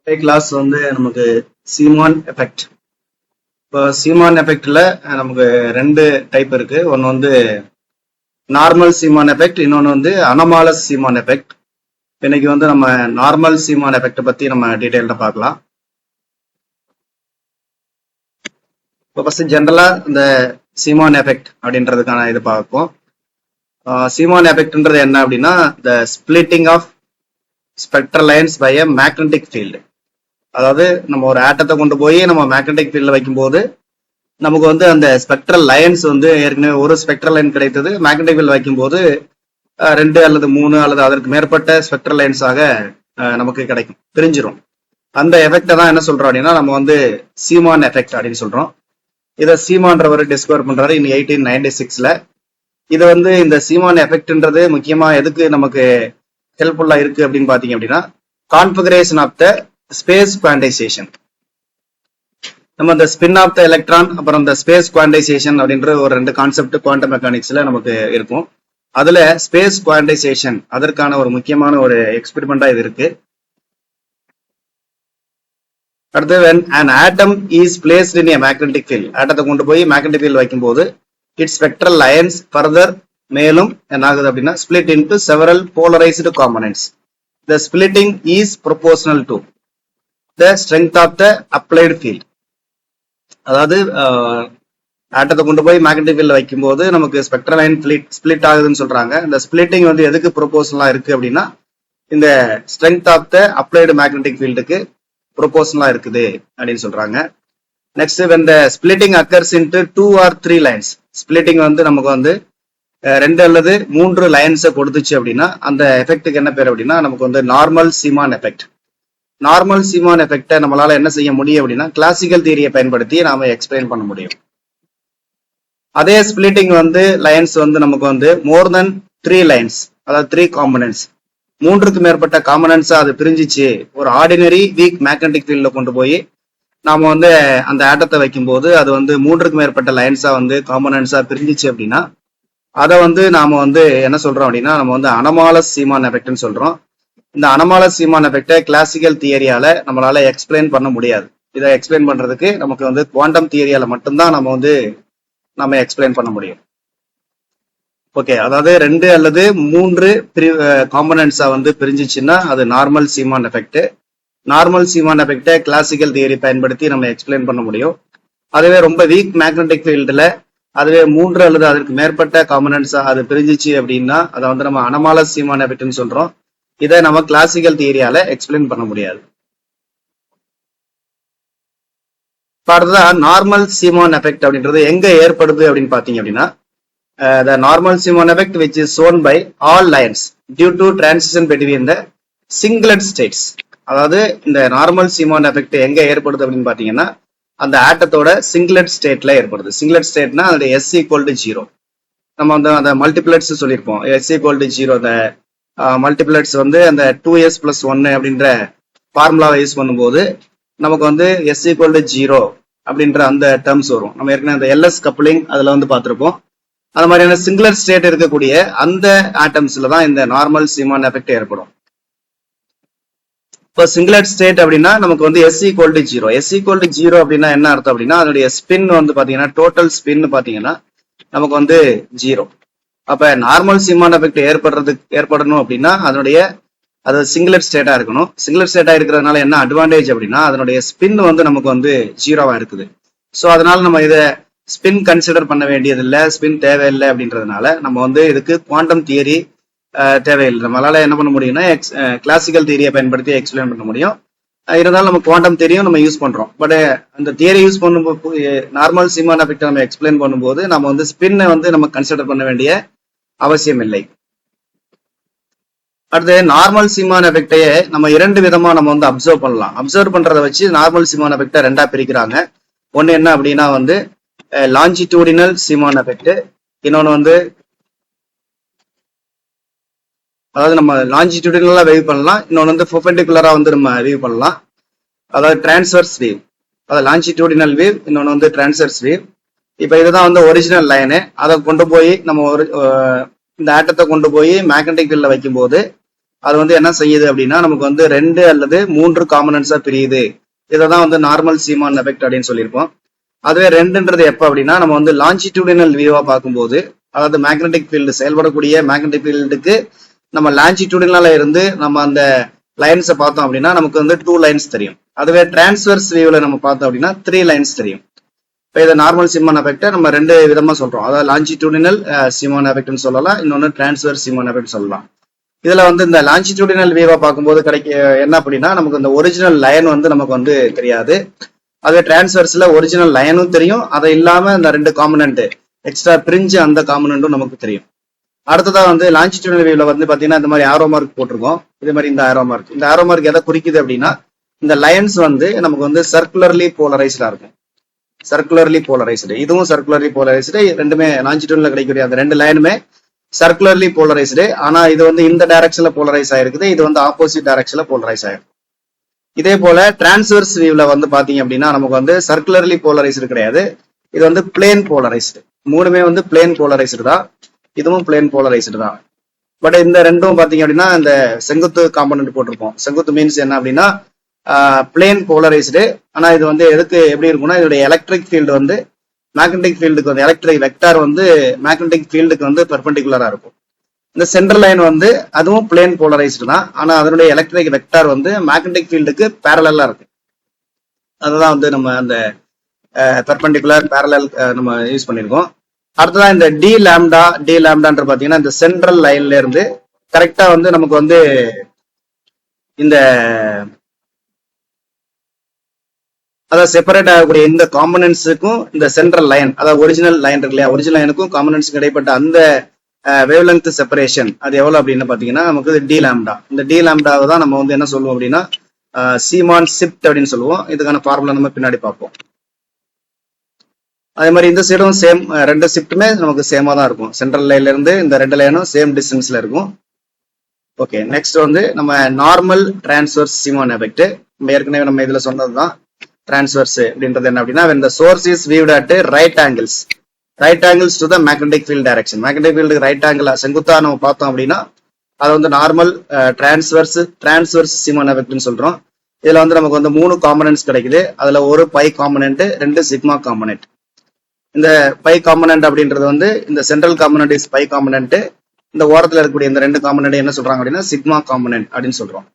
Class வந்து நமக்கு சீமான் effect. இப்போ சீமான் எஃபெக்ட்ல நமக்கு ரெண்டு டைப் இருக்கு. ஒன்று வந்து நார்மல் சீமான் எஃபெக்ட், இன்னொன்று வந்து அனமாலஸ் சீமான் எஃபெக்ட். இன்னைக்கு வந்து நம்ம நார்மல் சீமான் எஃபெக்ட் பத்தி நம்ம டீடைல்டா பார்க்கலாம். இப்போ ஃபர்ஸ்ட் ஜென்ரலா இந்த சீமான் எஃபெக்ட் அப்படின்றதுக்கான இது பார்ப்போம். சீமான் எஃபெக்ட்ன்றது என்ன அப்படின்னா, the splitting of spectral lines by a magnetic field. அதாவது நம்ம ஒரு ஆட்டத்தை கொண்டு போய் நம்ம மேக்னெட்டிக் ஃபீல்ட்ல வைக்கும்போது நமக்கு வந்து அந்த ஸ்பெக்ட்ரல் லைன்ஸ் வந்து ஏற்கனவே ஒரு ஸ்பெக்ட்ரல் லைன் கிடைத்தது, மேக்னெட்டிக் ஃபீல்ட் வைக்கும்போது 2 அல்லது 3 அல்லது அதற்கு மேற்பட்ட ஸ்பெக்ட்ரல் லைன்ஸாக நமக்கு கிடைக்கும், பிரிஞ்சிரும். அந்த எஃபெக்டை தான் என்ன சொல்றோம் அப்படின்னா நம்ம வந்து சீமான் எஃபெக்ட் அப்படின்னு சொல்றோம். இதை சீமான்றவர் டிஸ்கவர் பண்றாரு இன் 1896ல. இது வந்து இந்த சீமான் எஃபெக்ட்ன்றது முக்கியமா எதுக்கு நமக்கு ஹெல்ப்ஃபுல்லா இருக்கு அப்படின்னு பாத்தீங்க அப்படின்னா, configuration of the space quantisation. நம்ம இந்த ஸ்பின் ஆஃப் த எலக்ட்ரான் அப்புறம் இந்த ஸ்பேஸ் குவான்டைசேஷன் அப்படின்ற ஒரு ரெண்டு கான்செப்ட் குவாண்டம் மெக்கானிக்ஸ்ல நமக்கு இருக்கும். அதுல ஸ்பேஸ் குவான்டைசேஷன் அதற்கான ஒரு முக்கியமான ஒரு எக்ஸ்பெரிமெண்டா இது இருக்கு. அடுத்து when an atom is placed in a magnetic field, ஆட்டத்தை கொண்டு போய் மேக்னெட்டிக் ஃபீல்ட் வைக்கும்போது its spectral lines further மேலும் என்ன ஆகுது அப்படின்னா split into several polarized components. The splitting is proportional to the strength of the applied field. அதாவது ஆட்டத்தை கொண்டு போய் மேக்னெட்டிக் ஃபீல்ட்ல வைக்கும்போது நமக்கு ஸ்பெக்ட்ரல் லைன் ஸ்பிளிட் ஆகுதுன்னு சொல்றாங்க. இந்த ஸ்பிளிட்டிங் வந்து எதுக்கு ப்ரொபோஷனலா இருக்கு அப்படின்னா, இந்த strength of the applied magnetic ஃபீல்டுக்கு ப்ரொபோஷனலா இருக்குது அப்படின்னு சொல்றாங்க. Next when the splitting occurs into 2 or 3 lines, splitting வந்து நமக்கு வந்து 2 அல்லது 3 லைன்ஸை கொடுத்துச்சு அப்படின்னா அந்த எஃபெக்ட்டுக்கு என்ன பேர் அப்படின்னா நமக்கு வந்து நார்மல் சீமான் எஃபெக்ட். நார்மல் சீமான் எஃபெக்டை நம்மளால என்ன செய்ய முடியும் அப்படின்னா கிளாசிக்கல் தியரியை பயன்படுத்தி நாம எக்ஸ்பிளைன் பண்ண முடியும். அதே ஸ்பிளிட்டிங் வந்து லைன்ஸ் வந்து நமக்கு வந்து மோர் தென் 3 லைன்ஸ், அதாவது 3 காம்பனன்ட்ஸ், 3க்கு மேற்பட்ட காம்பனன்ட்ஸா அது பிரிஞ்சிச்சு ஒரு ஆர்டினரி வீக் மேக்னெட்டிக் ஃபீல்ட்ல கொண்டு போய் நாம வந்து அந்த ஆட்டத்தை வைக்கும்போது அது வந்து 3க்கு மேற்பட்ட லைன்ஸா வந்து காம்பனன்ட்ஸா பிரிஞ்சிச்சு அப்படின்னா அதை வந்து நாம வந்து என்ன சொல்றோம் அப்படின்னா நம்ம வந்து அனமாலஸ் சீமான் எஃபெக்ட்னு சொல்றோம். இந்த அனமாலஸ் சீமான் எஃபெக்டை கிளாசிக்கல் தியரியால நம்மளால எக்ஸ்பிளைன் பண்ண முடியாது. இதை எக்ஸ்பிளைன் பண்றதுக்கு நமக்கு வந்து குவாண்டம் தியரியால மட்டும்தான் நம்ம எக்ஸ்பிளைன் பண்ண முடியும். ஓகே, அதாவது 2 அல்லது 3 காம்பனன்ட்ஸா வந்து பிரிஞ்சிச்சுன்னா அது நார்மல் சீமான் எஃபெக்ட். நார்மல் சீமான் எஃபெக்டை கிளாசிக்கல் தியரி பயன்படுத்தி நம்ம எக்ஸ்பிளைன் பண்ண முடியும். அதுவே ரொம்ப வீக் மேக்னெட்டிக் ஃபீல்டுல அதுவே 3 அல்லது அதற்கு மேற்பட்ட காம்பனன்ட்ஸா அது பிரிஞ்சிச்சு அப்படின்னா அதை வந்து நம்ம அனமாலஸ் சீமான் எஃபெக்ட்னு சொல்றோம். இதை நம்ம கிளாசிக்கல் தியரியால எக்ஸ்பிளைன் பண்ண முடியாது. அடுத்ததான் நார்மல் சீமான் எஃபெக்ட் அப்படின்றது எங்க ஏற்படுது அப்படின்னு பாத்தீங்க அப்படின்னா, the normal Simon effect which is shown by all lines due to transition between the singlet states. அதாவது இந்த நார்மல் சீமான் எஃபெக்ட் எங்க ஏற்படுது அப்படின்னு பாத்தீங்கன்னா அந்த ஆட்டத்தோட சிங்லெட் ஸ்டேட்ல ஏற்படுது. சிங்லெட் ஸ்டேட்னா அது S = 0. நம்ம வந்து அந்த மல்டிபிளட்ஸ் சொல்லியிருப்போம். S = 0 அந்த மல்டிபிளட்ஸ் வந்து அந்த 2s + 1 அப்படின்ற ஃபார்முலாவை யூஸ் பண்ணும்போது நமக்கு வந்து S = 0 அப்படின்ற அந்த டேர்ம்ஸ் வரும். நம்ம ஏற்கனவே அந்த LS கப்ளிங் அதுல வந்து பார்த்திருப்போம். அந்த மாதிரியான சிங்குலர் ஸ்டேட் இருக்கக்கூடிய அந்த ஆட்டம்ஸ்ல தான் இந்த நார்மல் சீமான் எஃபெக்ட் ஏற்படும். இப்போ சிங்குலர் ஸ்டேட் அப்படின்னா நமக்கு வந்து S = 0. S = 0 அப்படின்னா என்ன அர்த்தம் அப்படின்னா அதனுடைய ஸ்பின் வந்து பாத்தீங்கன்னா டோட்டல் ஸ்பின் பாத்தீங்கன்னா நமக்கு வந்து 0. அப்ப நார்மல் சீமான் எஃபெக்ட் ஏற்படணும் அப்படின்னா அது சிங்குலர் ஸ்டேட்டா இருக்கணும். சிங்குலர் ஸ்டேட்டா இருக்கிறதுனால என்ன அட்வான்டேஜ் அப்படின்னா அதனுடைய ஸ்பின் வந்து நமக்கு வந்து 0வா இருக்குது. ஸோ அதனால நம்ம இதை ஸ்பின் கன்சிடர் பண்ண வேண்டியதில்லை, ஸ்பின் தேவையில்லை அப்படின்றதுனால நம்ம வந்து இதுக்கு குவாண்டம் தியரி தேவையில்லை. நம்மளால என்ன பண்ண முடியும்னா கிளாசிக்கல் தியரியை பயன்படுத்தி எக்ஸ்பிளைன் பண்ண முடியும். இருந்தாலும் நம்ம குவாண்டம் தியரியும் நம்ம யூஸ் பண்றோம். பட் அந்த தியரி யூஸ் பண்ணும்போது நார்மல் சீமான் எஃபெக்ட் நம்ம எக்ஸ்பிளைன் பண்ணும்போது நம்ம வந்து ஸ்பின்னை வந்து நம்ம கன்சிடர் பண்ண வேண்டிய அவசியம் இல்லை. அடுத்து நார்மல் சீமான் எஃபெக்டையே நம்ம 2 விதமா நம்ம வந்து அப்சர்வ் பண்ணலாம். அப்சர்வ் பண்றதை வச்சு நார்மல் சீமான் எஃபெக்டை 2ஆ பிரிக்கிறாங்க. ஒன்னு என்ன அப்படின்னா வந்து லாஞ்சிடியூடினல் சீமான் எஃபெக்ட், இன்னொன்னு வந்து அதாவது நம்ம லாஞ்சிடியூடினலா வேவ் பண்ணலாம், இன்னொன்னு வந்து பெர்பெண்டிகுலரா வந்து நம்ம வேவ் பண்ணலாம். அதாவது டிரான்ஸ்வர்ஸ் வேவ், அதாவது லாஞ்சிடியூடினல் வேவ், இன்னொன்னு வந்து டிரான்ஸ்வர்ஸ் வேவ். இப்போ இதுதான் வந்து ஒரிஜினல் லைனு. அதை கொண்டு போய் நம்ம இந்த ஆட்டத்தை கொண்டு போய் மேக்னெட்டிக் ஃபீல்ட்ல வைக்கும்போது அது வந்து என்ன செய்யுது அப்படின்னா நமக்கு வந்து 2 அல்லது 3 காம்பனன்ட்ஸா பிரியுது. இதை தான் வந்து நார்மல் சீமான் எஃபெக்ட் அப்படின்னு சொல்லியிருப்போம். அதுவே 2ன்றது எப்ப அப்படின்னா நம்ம வந்து லாஞ்சிடியூடினல் வியூவா பார்க்கும்போது, அதாவது மேக்னெட்டிக் ஃபீல்டு செயல்படக்கூடிய மேக்னெட்டிக் ஃபீல்டுக்கு நம்ம லாஞ்சிடியூடினலா இருந்து நம்ம அந்த லைன்ஸை பார்த்தோம் அப்படின்னா நமக்கு வந்து 2 லைன்ஸ் தெரியும். அதுவே டிரான்ஸ்வர்ஸ் வியூல நம்ம பார்த்தோம் அப்படின்னா 3 லைன்ஸ் தெரியும். இப்போ இதை நார்மல் சீமான் எஃபெக்டை நம்ம 2 விதமா சொல்றோம். அதாவது லாஞ்சிடியூடினல் சீமான் எஃபெக்ட்னு சொல்லலாம், இன்னொன்னு டிரான்ஸ்வர்ஸ் சீமான் எஃபெக்ட் சொல்லலாம். இதுல வந்து இந்த லாஞ்சிடியூடினல் வியூவா பார்க்கும்போது என்ன அப்படின்னா நமக்கு இந்த ஒரிஜினல் லைன் வந்து நமக்கு வந்து தெரியாது. அதுவே டிரான்ஸ்வர்ஸ்ல ஒரிஜினல் லைனும் தெரியும், அதை இல்லாம இந்த 2 காம்பனன்ட் எக்ஸ்ட்ரா பிரிஞ்சு அந்த காம்பனன்ட்டும் நமக்கு தெரியும். அடுத்ததா வந்து லாஞ்சிடியூடினல் வியூல வந்து பாத்தீங்கன்னா இந்த மாதிரி ஆரோ மார்க் போட்டிருக்கோம். இதே மாதிரி இந்த ஆரோ மார்க் எதை குறிக்குது அப்படின்னா இந்த லைன்ஸ் வந்து நமக்கு வந்து சர்க்குலர்லி போலரைஸ்டா இருக்கும். சர்க்குலர்லி போலரைஸ்டு, இதுவும் சர்க்குலர்லி போலரைஸ்டு. ரெண்டுமே லாஞ்சிடியூடினல் கிடைக்கக்கூடிய அந்த 2 லைனுமே சர்க்குலர்லி போலரைஸ்டு. ஆனா இது வந்து இந்த டைரக்ஷன்ல போலரைஸ் ஆயிருக்குது, இது வந்து ஆப்போசிட் டைரக்ஷன்ல போலரைஸ் ஆயிருக்கு. இதே போல டிரான்ஸ்வர்ஸ் வியூல வந்து பாத்தீங்க அப்படின்னா நமக்கு வந்து சர்க்குலர்லி போலரைஸ்டு கிடையாது, இது வந்து பிளேன் போலரைஸ்டு. மூணுமே வந்து பிளேன் போலரைஸ்டு தான், இதுவும் பிளேன் போலரைஸ்டு தான். பட் இந்த ரெண்டும் பாத்தீங்க அப்படின்னா இந்த செங்குத்து காம்பனன்ட் போட்டிருப்போம். செங்குத்து மீன்ஸ் என்ன அப்படின்னா பிளேன் போலரைஸ்டு. ஆனா இது வந்து எதுக்கு எப்படி இருக்கும்னா இதோட எலக்ட்ரிக் ஃபீல்டு வந்து மேக்னெட்டிக் ஃபீல்டுக்கு வந்து எலக்ட்ரிக் வெக்டார் வந்து மேக்னெட்டிக் ஃபீல்டுக்கு வந்து பெர்பெண்டிகுலரா இருக்கும். இந்த சென்ட்ரல் லைன் வந்து அதுவும் பிளேன் போலரைஸ்டு தான், ஆனா அதனுடைய எலக்ட்ரிக் வெக்டார் வந்து மேக்னெட்டிக் ஃபீல்டுக்கு பேரலா இருக்கு. அதுதான் வந்து நம்ம அந்த பெர்பெண்டிகுலர் பேரலல் நம்ம யூஸ் பண்ணிருக்கோம். அடுத்ததான் இந்த டி லாம்டான்ற பாத்தீங்கன்னா இந்த சென்ட்ரல் லைன்ல இருந்து கரெக்டா வந்து நமக்கு வந்து இந்த அதாவது செப்பரேட் ஆகக்கூடிய இந்த காம்பனன்ட்ஸுக்கும் இந்த சென்ட்ரல் லைன், அதாவது ஒரிஜினல் லைன் இருக்கு இல்லையா, ஒரிஜினல் லைனுக்கும் காம்பனன்ட்ஸுக்கும் இடைப்பட்ட அந்த வேவ் லெங்த் செப்பரேஷன் அது எவ்வளவு அப்படின்னு பாத்தீங்கன்னா நமக்கு டி லாம்டா. இந்த டி லாம்டாவை தான் நம்ம வந்து என்ன சொல்லுவோம் அப்படின்னா சீமான் ஷிப்ட் அப்படின்னு சொல்லுவோம். இதுக்கான ஃபார்முலா நம்ம பின்னாடி பார்ப்போம். அதே மாதிரி இந்த சைடும் சேம், 2 ஷிப்ட்டுமே நமக்கு சேமா தான் இருக்கும். சென்ட்ரல் லைன்ல இருந்து இந்த 2 லைனும் சேம் டிஸ்டன்ஸ்ல இருக்கும். ஓகே, நெக்ஸ்ட் வந்து நம்ம நார்மல் டிரான்ஸ்வர்ஸ் சீமான் எஃபெக்ட். ஏற்கனவே நம்ம இதுல சொன்னதுதான். டிரான்ஸ்வர்ஸ் அப்படின்றது என்ன அப்படின்னா when the source is viewed at right angles to the magnetic field direction. Magnetic ஃபீல்டுக்கு ரைட் ஆங்கிள் செங்குத்தா நம்ம பார்த்தோம் அப்படின்னா அது வந்து நார்மல் டிரான்ஸ்வர்ஸ் சீமான் எஃபெக்ட்னு சொல்றோம். இதுல வந்து நமக்கு வந்து 3 காம்பனன்ட்ஸ் கிடைக்குது. அதுல ஒரு பை காம்பனன்ட், 2 சிக்மா காம்பனன்ட். இந்த பை காம்பனன்ட் அப்படின்றது வந்து இந்த central component is pi component, இந்த ஓரத்துல இருக்கக்கூடிய இந்த 2 காம்பனன்ட் என்ன சொல்றாங்க அப்படின்னா சிக்மா காம்பனன்ட் அப்படின்னு சொல்றோம்.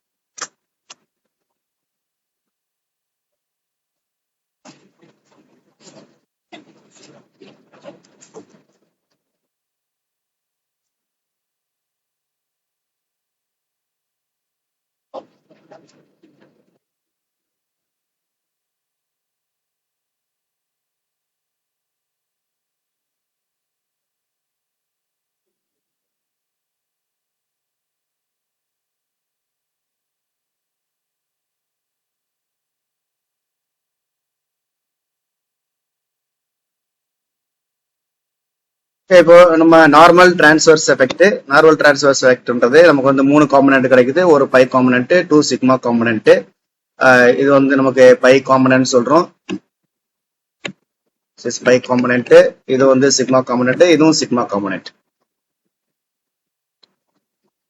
இப்போ நம்ம நார்மல் டிரான்ஸ்வர்ஸ் எஃபெக்ட்ன்றது நமக்கு வந்து 3 காம்பனன்ட் கிடைக்குது. ஒரு பை காம்பனன்ட், 2 சிக்மா காம்பனன்ட். இது வந்து நமக்கு பை காம்பனன்ட் சொல்றோம், பை காம்பனன்ட். இது வந்து சிக்மா காம்பனன்ட், இதுவும் சிக்மா காம்பனன்ட்.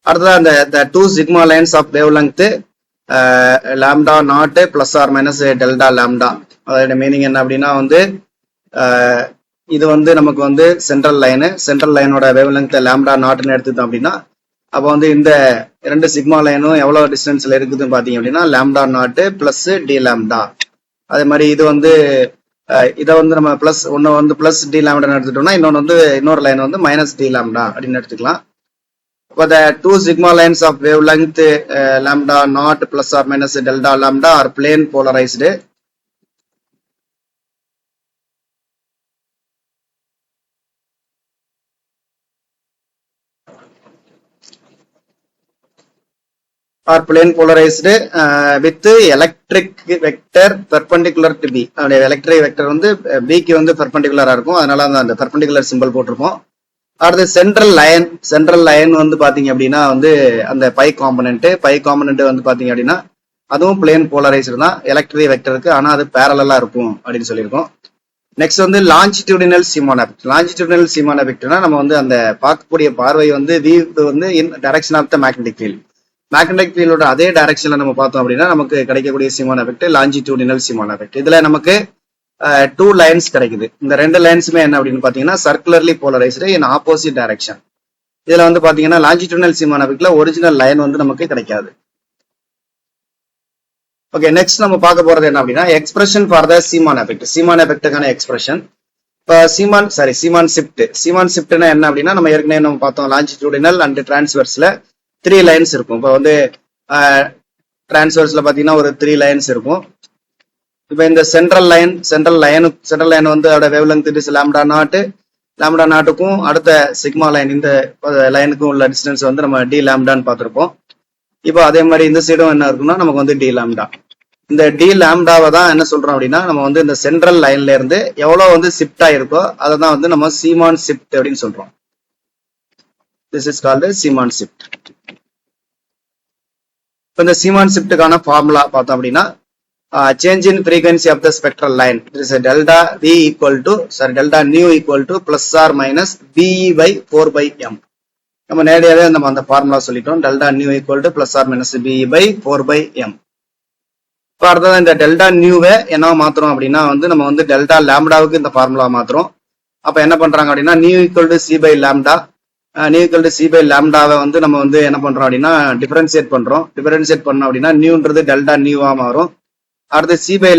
அடுத்ததான் இந்த 2 sigma lines of wavelength lambda naught plus or minus delta lambda. அதோட மீனிங் என்ன அப்படின்னா வந்து இது வந்து நமக்கு வந்து சென்ட்ரல் லைனோட வேவ் லெங்த் லாம்டா நாட்னு எடுத்துட்டோம் அப்படின்னா அப்போ வந்து இந்த 2 சிக்மா லைனும் எவ்வளவு டிஸ்டன்ஸ்ல இருக்குதுன்னு பாத்தீங்க அப்படின்னா lambda naught plus d lambda. அதே மாதிரி இது வந்து இதை வந்து நம்ம பிளஸ் ஒன்னு வந்து பிளஸ் டி லாம்டான்னு எடுத்துட்டோம்னா இன்னொரு லைன் வந்து மைனஸ் டி லாம்டா அப்படின்னு எடுத்துக்கலாம். இப்போ the 2 sigma lines of wavelength lambda naught plus or minus delta lambda are plane polarized. Are plane polarized with electric vector perpendicular to B. Electric vector வந்து B க்கு வந்து perpendicular இருக்கும், அதனால அந்த perpendicular symbol போட்டிருப்போம். அடுத்து சென்ட்ரல் லைன் வந்து பாத்தீங்க அப்படின்னா வந்து அந்த பை காம்பனன்ட் வந்து பாத்தீங்க அப்படின்னா அதுவும் பிளேன் போலரைஸ்டு தான் எலக்ட்ரிக் வெக்டருக்கு, ஆனா அது பேரலா இருக்கும் அப்படின்னு சொல்லியிருக்கோம். நெக்ஸ்ட் வந்து லாஞ்சிடியூடினல் சீமான் எஃபெக்ட்னா நம்ம வந்து அந்த பார்க்கக்கூடிய பார்வை வந்து வியூ வந்து in direction of the magnetic field. Magnetic ஃபீல்டோட அதே டைரக்ஷன்ல நம்ம பார்த்தோம் அப்படின்னா நமக்கு கிடைக்கக்கூடிய Zeeman effect longitudinal Zeeman effect. இதுல நமக்கு 2 லைன்ஸ் கிடைக்குது. இந்த 2 லைன்ஸுமே என்ன அப்படின்னு பாத்தீங்கன்னா சர்க்குலர்லி போலரைஸ்டு இன் ஆப்போசிட் டைரக்ஷன். இதுல வந்து பாத்தீங்கன்னா லாஞ்சிடியூடினல் சீமான் எஃபெக்ட்ல ஒரிஜினல் லைன் வந்து நமக்கு கிடைக்காது. ஓகே, நெக்ஸ்ட் நம்ம பார்க்க போறது என்ன அப்படின்னா expression for the Zeeman effect. Zeeman எஃபெக்ட்டுக்கான எக்ஸ்பிரஷன். இப்போ சீமான் ஷிஃப்ட்னா என்ன அப்படின்னா நம்ம ஏற்கனவே நம்ம பார்த்தோம் லாஞ்சிடியூடினல் அண்ட் டிரான்ஸ்வர்ஸ்ல 3 லைன்ஸ் இருக்கும். இப்போ வந்து டிரான்ஸ்வர்ஸ்ல பாத்தீங்கன்னா ஒரு 3 லைன்ஸ் இருக்கும். இப்போ இந்த சென்ட்ரல் லைன் வந்து அதோட வேவ் லெங்த் இஸ் லாம்டா நாட்டுக்கும் அடுத்த சிக்மா லைன் இந்த லைனுக்கும் உள்ள டிஸ்டன்ஸ் வந்து நம்ம டி லாம்டான்னு பார்த்துருப்போம். இப்போ அதே மாதிரி இந்த சைடும் என்ன இருக்குன்னா நமக்கு வந்து டி லாம்டா. இந்த டி லாம்டாவை தான் என்ன சொல்றோம் அப்படின்னா நம்ம வந்து இந்த சென்ட்ரல் லைன்ல இருந்து எவ்வளவு வந்து ஷிஃப்ட் ஆயிருக்கோ அதை தான் வந்து நம்ம சீமான் ஷிஃப்ட் அப்படின்னு சொல்றோம். This is called Seeman shift. இப்போ இந்த சீமான் ஷிஃப்ட்டுக்கான ஃபார்முலா பார்த்தோம் அப்படின்னா change in frequency of the spectral line. There is a delta nu equal to plus or minus be by 4 by m. நம்ம நேரடியாவே நம்ம அந்த ஃபார்முலா சொல்லிட்டோம். Delta nu equal to plus or minus B pi 4 by m. இப்போ அடுத்தது இந்த delta நியூவை என்ன மாத்துறோம் அப்படின்னா வந்து நம்ம வந்து டெல்டா லாம்டாவுக்கு இந்த ஃபார்முலா மாத்துறோம். அப்ப என்ன பண்றாங்க அப்படின்னா nu equal to c by lambda, nu equal to c by லாம்டாவை வந்து நம்ம வந்து என்ன பண்றோம் அப்படின்னா டிஃபரன்சியேட் பண்றோம். டிஃபரன்சியேட் பண்ணோம் அப்படின்னா நியூன்றது டெல்டா நியூவா மாறும். அடுத்து சி பை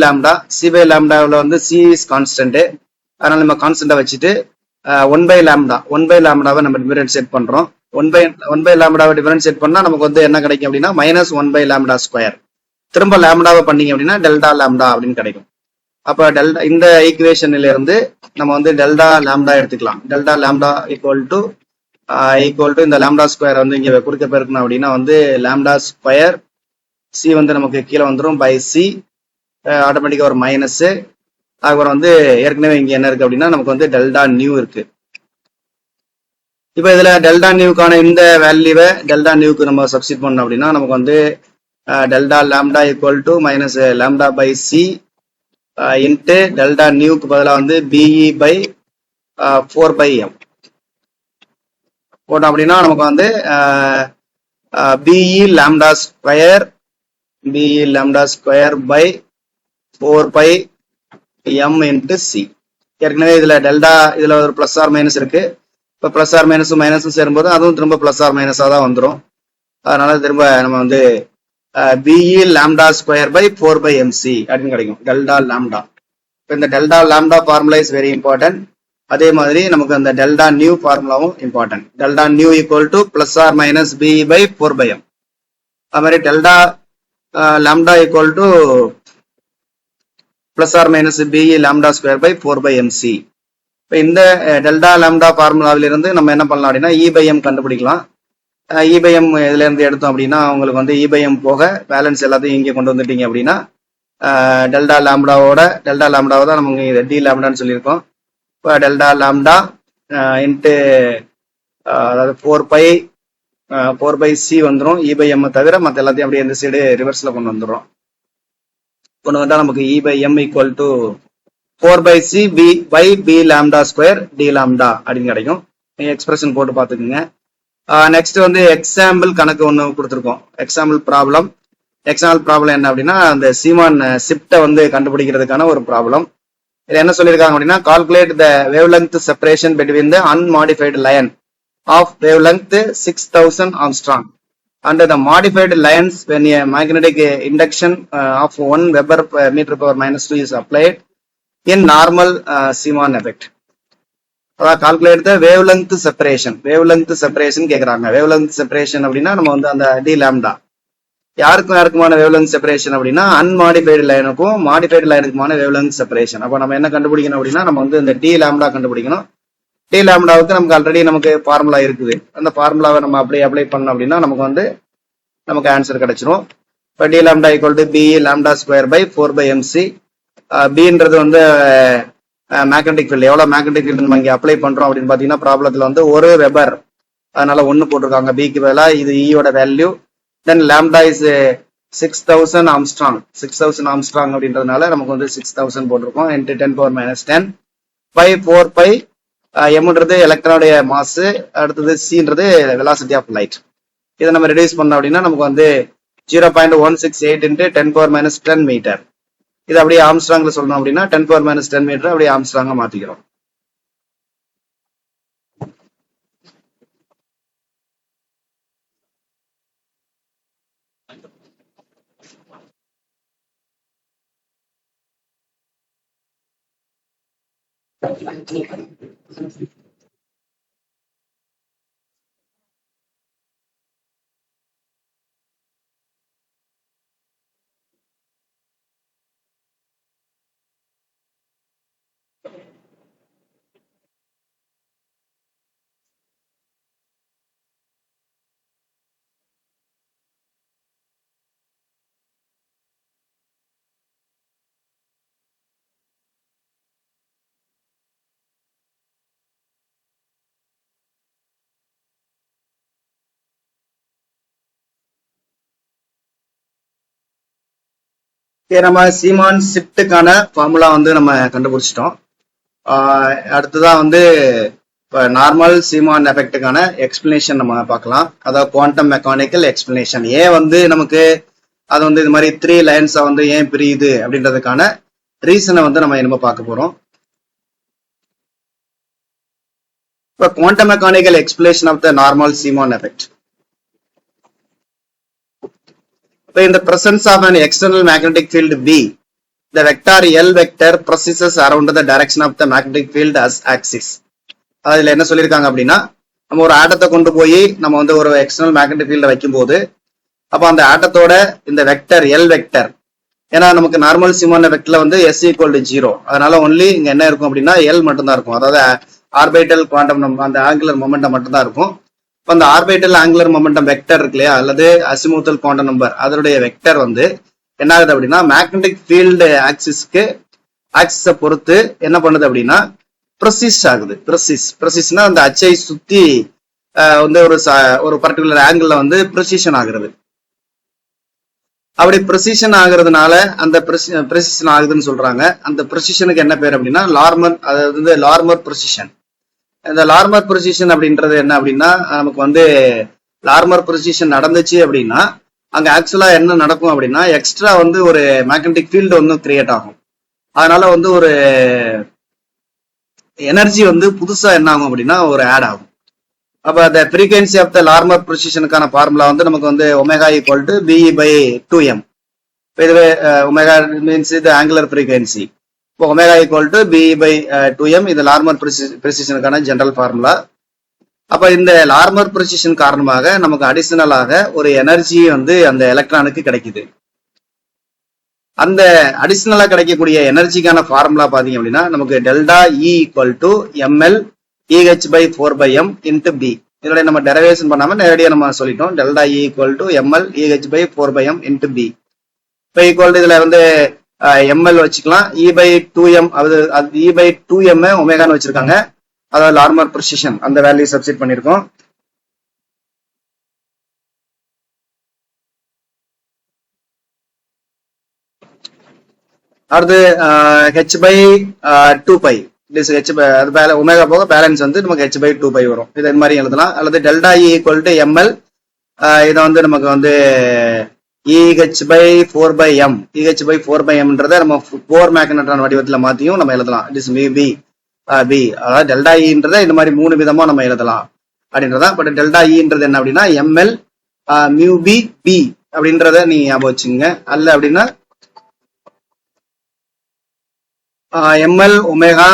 லாம்டாவில் வந்து சி இஸ் கான்ஸ்டன்ட். அதனால நம்ம கான்ஸ்டன்டா வச்சுட்டு 1 by லாம்டாவை நம்ம டிஃபரன்சியேட் பண்றோம். 1 by லாம்டாவை டிஃபரன்சியேட் பண்ணா நமக்கு வந்து என்ன கிடைக்கும் அப்படின்னா -1 by லாம்டா ஸ்கொயர். திரும்ப லாம்டாவை பண்ணீங்க அப்படின்னா டெல்டா லாம்டா அப்படின்னு கிடைக்கும். அப்ப டெல்டா இந்த ஈக்குவேஷன்ல இருந்து நம்ம வந்து டெல்டா லாம்டா எடுத்துக்கலாம். டெல்டா லாம்டா ஈக்குவல் டு இந்த லாம்டா ஸ்கொயர் வந்து இங்க குறிக்க பெருக்கணும் அப்படின்னா வந்து லாம்டா ஸ்கொயர் சி வந்து நமக்கு கீழே வந்துடும் பை சி, ஆட்டோமேட்டிக்கா ஒரு மைனஸ். அதுக்கப்புறம் வந்து ஏற்கனவே இங்க என்ன இருக்கு அப்படின்னா நமக்கு வந்து டெல்டா நியூ இருக்கு. இப்ப இதுல டெல்டா நியூக்கான இந்த வேல்யூவை டெல்டா நியூக்கு நம்ம சப்ஸ்டிட் பண்ணோம் அப்படின்னா நமக்கு வந்து delta lambda equal to minus lambda by c into delta நியூக்கு பதிலாக வந்து பிஇ பை 4 by m போட்டோம் அப்படின்னா நமக்கு வந்து BE lambda square by 4 by m into c. ஏற்கனவே இதுல ஒரு பிளஸ் ஆர் மைனஸ் இருக்கு. இப்போ பிளஸ் ஆர் மைனஸும் சேரும்போது அதுவும் திரும்ப பிளஸ் ஆர் மைனஸா தான் வந்துடும். அதனால திரும்ப நம்ம வந்து BE lambda square by 4 by mc அப்படின்னு கிடைக்கும் டெல்டா லாம்டா. இப்போ இந்த delta lambda formula is very important. அதே மாதிரி நமக்கு அந்த டெல்டா நியூ ஃபார்முலாவும் important. Delta nu equal to plus or minus BE by 4 by m. அது மாதிரி delta lambda equal to plus or minus BE lambda square by 4 by mc. இப்போ இந்த delta lambda ஃபார்முலாவிலிருந்து நம்ம என்ன பண்ணலாம் அப்படின்னா இ பை எம் கண்டுபிடிக்கலாம். இ பை எம் இதுல இருந்து எடுத்தோம் அப்படின்னா உங்களுக்கு வந்து இ பை எம் போக பேலன்ஸ் எல்லாத்தையும் இங்கே கொண்டு வந்துட்டீங்க அப்படின்னா டெல்டா லாம்டாவை தான் நம்ம இங்கே டி லாம்டான்னு சொல்லியிருக்கோம். இப்போ டெல்டா லாம்டா இன்ட்டு அதாவது 4 by சி வந்துடும். இ பை எம் தவிர மற்ற எல்லாத்தையும் அப்படியே இந்த சைடு ரிவர்ஸ்ல கொண்டு வந்துடும். கொண்டு வந்தா நமக்கு e by m equal to 4 by c by b lambda square d lambda அப்படின்னு கிடைக்கும். எக்ஸ்பிரஷன் போட்டு பார்த்துக்குங்க. நெக்ஸ்ட் வந்து எக்ஸாம்பிள் கணக்கு ஒன்று கொடுத்துருக்கோம். எக்ஸாம்பிள் ப்ராப்ளம் என்ன அப்படின்னா அந்த சீமான் ஷிஃப்ட்டை வந்து கண்டுபிடிக்கிறதுக்கான ஒரு ப்ராப்ளம். இது என்ன சொல்லியிருக்காங்க அப்படின்னா calculate the wavelength separation between the unmodified line of wavelength 6000 angstrom and the modified lines when a magnetic induction of 1 Weber per meter power minus 2 is applied in normal Siemann effect. அதான் calculate the wavelength separation கேட்கறாங்க. Wavelength separation அப்படின்னா நம்ம வந்து அந்த d lambda யாருக்குமான wavelength separation அப்படின்னா unmodified லைனுக்கும் modified லைனுக்குமான வேவ் லெங்த் செப்பரேஷன். அப்போ நம்ம என்ன கண்டுபிடிக்கணும் அப்படின்னா நம்ம வந்து இந்த டி லாம்டா கண்டுபிடிக்கணும். டி லாம்டாவுக்கு நமக்கு ஆல்ரெடி நமக்கு ஃபார்முலா இருக்குது. அந்த ஃபார்முலாவை நம்ம அப்ளை பண்ணோம் அப்படின்னா நமக்கு ஆன்சர் கிடைச்சிரும். இப்போ d lambda equal to B E lambda square by 4 by mc. பின்றது வந்து மேக்னெட்டிக் ஃபீல்டு. எவ்வளோ மேக்னெட்டிக் ஃபீல்டு நம்ம இங்கே அப்ளை பண்றோம் அப்படின்னு பார்த்தீங்கன்னா ப்ராப்ளத்தில் வந்து 1 வெபர், அதனால 1 போட்டிருக்காங்க. பிக்கு பதிலாக இது ஈயோட value. Then lambda is 6000 angstrom அப்படின்றதுனால நமக்கு வந்து 6000 போட்டிருக்கோம். இன்ட்டு 10⁻⁻10 by 4 by எம்ன்றது எலக்ட்ரானுடைய மாஸ், அடுத்தது சின்றது வெலாசிட்டி ஆஃப் லைட். இதை நம்ம ரெடியூஸ் பண்ணோம் அப்படின்னா நமக்கு வந்து 0.168 into 10⁻10 மீட்டர். இது அப்படியே ஆம்ஸ்ட்ராங்ல சொல்லணும் அப்படின்னா 10⁻10 மீட்டர் அப்படியே ஆம்ஸ்ட்ராங்கா மாத்திக்கிறோம். நம்ம சீமான் ஷிப்டுக்கான ஃபார்முலா வந்து நம்ம கண்டுபிடிச்சிட்டோம். அடுத்ததான் வந்து நார்மல் சீமான் எஃபெக்டுக்கான எக்ஸ்பிளனேஷன் நம்ம பார்க்கலாம். அதாவது குவாண்டம் மெக்கானிக்கல் எக்ஸ்பிளனேஷன். ஏன் வந்து நமக்கு அது வந்து இது மாதிரி 3 லைன்ஸா வந்து ஏன் பிரியுது அப்படின்றதுக்கான ரீசனை வந்து நம்ம என்ன பார்க்க போறோம். இப்போ quantum mechanical explanation of the normal Zeeman effect. In the presence of an external magnetic field V, the vector L vector precesses around the direction of the magnetic field as axis. அதுல என்ன சொல்லியிருக்காங்க அப்படின்னா, நம்ம ஒரு ஆட்டத்தை கொண்டு போய் நம்ம வந்து ஒரு எக்ஸ்டர்னல் மேக்னெட்டிக் ஃபீல்ட வைக்கும் போது அப்போ அந்த ஆட்டத்தோட இந்த வெக்டர் எல் வெக்டர், ஏன்னா நமக்கு நார்மல் சீமான் எஃபெக்ட்ல வந்து S = 0, அதனால ஒன்லி இங்க என்ன இருக்கும் அப்படின்னா எல் மட்டும்தான் இருக்கும். அதாவது ஆர்பிட்டல் குவாண்டம் அந்த ஆங்குலர் மொமெண்டம் மட்டும்தான் இருக்கும். அந்த ஆர்பிட்டல் ஆங்குலர் மொமெண்டம் வெக்டர் இருக்கு இல்லையா, அல்லது அசிமுத்தல் குவாண்டம் நம்பர், அதனுடைய வெக்டர் வந்து என்ன ஆகுது அப்படின்னா மேக்னெட்டிக் ஃபீல்டு ஆக்சிஸை பொறுத்து என்ன பண்ணுது அப்படின்னா ப்ரெசிஸ் ஆகுது. ப்ரெசிஸ்னா அந்த அச்சை சுத்தி வந்து ஒரு பர்டிகுலர் ஆங்கிள் வந்து ப்ரெசிஷன் ஆகுறது. அப்படி ப்ரெசிஷன் ஆகுறதுனால அந்த ப்ரெசிஷன் ஆகுதுன்னு சொல்றாங்க. அந்த ப்ரெசிஷனுக்கு என்ன பேர் அப்படின்னா லார்மர், அதாவது வந்து லார்மர் ப்ரெசிஷன். இந்த லார்மர் ப்ரெசிஷன் அப்படின்றது என்ன அப்படின்னா, நமக்கு வந்து லார்மர் ப்ரெசிஷன் நடந்துச்சு அப்படின்னா அங்க ஆக்சுவலா என்ன நடக்கும் அப்படின்னா எக்ஸ்ட்ரா வந்து ஒரு மேக்னெட்டிக் ஃபீல்டு வந்து கிரியேட் ஆகும். அதனால வந்து ஒரு எனர்ஜி வந்து புதுசா என்ன ஆகும் அப்படின்னா ஒரு ஆட் ஆகும். அப்ப அந்த ஃப்ரீக்வன்சி ஆஃப் த லார்மர் ப்ரெசிஷனுக்கான ஃபார்முலா வந்து நமக்கு வந்து ஒமேகா = BE/2m. இதுவே ஒமேகா மீன்ஸ் இது ஆங்குலர் ஃப்ரீக்வன்சி. இப்போ ஒமேகா = BE/2m, இது லார்மர் ப்ரெசிஷனுக்கான ஜெனரல் ஃபார்முலா. அப்ப இந்த லார்மர் ப்ரெசிஷன் காரணமாக நமக்கு அடிஷனலாக ஒரு எனர்ஜி வந்து அந்த எலக்ட்ரானுக்கு கிடைக்குது. அந்த அடிஷனலா கிடைக்கக்கூடிய எனர்ஜிக்கான ஃபார்முலா பாத்தீங்க அப்படின்னா நமக்கு delta E = ml EH/4m into B. இதோட நம்ம டெரிவேஷன் பண்ணாம நேரடியா நம்ம சொல்லிட்டோம். Delta E = ml EH/4m into B. இப்போ ஈக்குவல் இதுல வந்து ml வச்சுக்கலாம், E/2m, அது E/2m ஒமேகான்னு வச்சிருக்காங்க. அதாவது லார்மர் ப்ரெசிஷன் அந்த வேல்யூ சப்ஸ்டிட் பண்ணிருக்கோம். அடுத்து h/2π, ஒமேகா போக பேலன்ஸ் வந்து நமக்கு h/2π வரும். இது மாதிரி எழுதலாம். அல்லது டெல்டா E = ml, இதை வந்து நமக்கு வந்து EH/4m, EH/4mன்றதை நம்ம 4 மேக்னெட்ரான் வடிவத்துல மாத்தியும் நம்ம எழுதலாம். இட் இஸ் B, அதாவது டெல்டா ஈன்றதை இந்த மாதிரி 3 விதமா நம்ம எழுதலாம் அப்படின்றதா. பட் டெல்டா ஈன்றது என்ன அப்படின்னா ml μb b அப்படின்றத நீங்க ஞாபகம் வச்சுங்க. அல்ல அப்படின்னா ml ஒமேகா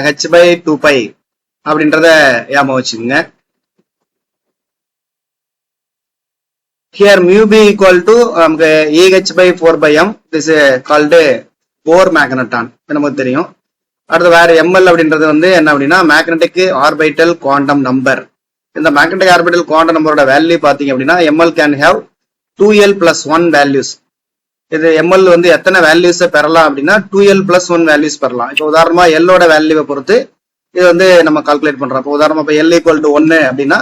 h/2π அப்படின்றத ஞாபகம் வச்சுங்க. Here mu b = நமக்கு EH/4m. This is called Bohr magneton, நமக்கு தெரியும். அடுத்து வேற ml அப்படின்றது வந்து என்ன அப்படின்னா மேக்னெட்டிக் ஆர்பிட்டல் குவாண்டம் நம்பர். இந்த மேக்னெட்டிக் ஆர்பிட்டல் குவாண்டம் நம்பரோட வேல்யூ பாத்தீங்க அப்படின்னா ml can have 2l + 1 values. இது ml வந்து எத்தனை வேல்யூஸை பெறலாம் அப்படின்னா 2l + 1 வேல்யூஸ் பெறலாம். இப்போ உதாரணமா எல்லோட வேல்யூவை பொறுத்து இது வந்து நம்ம கால்குலேட் பண்றோம். இப்போ உதாரணமா இப்போ L = 1 அப்படின்னா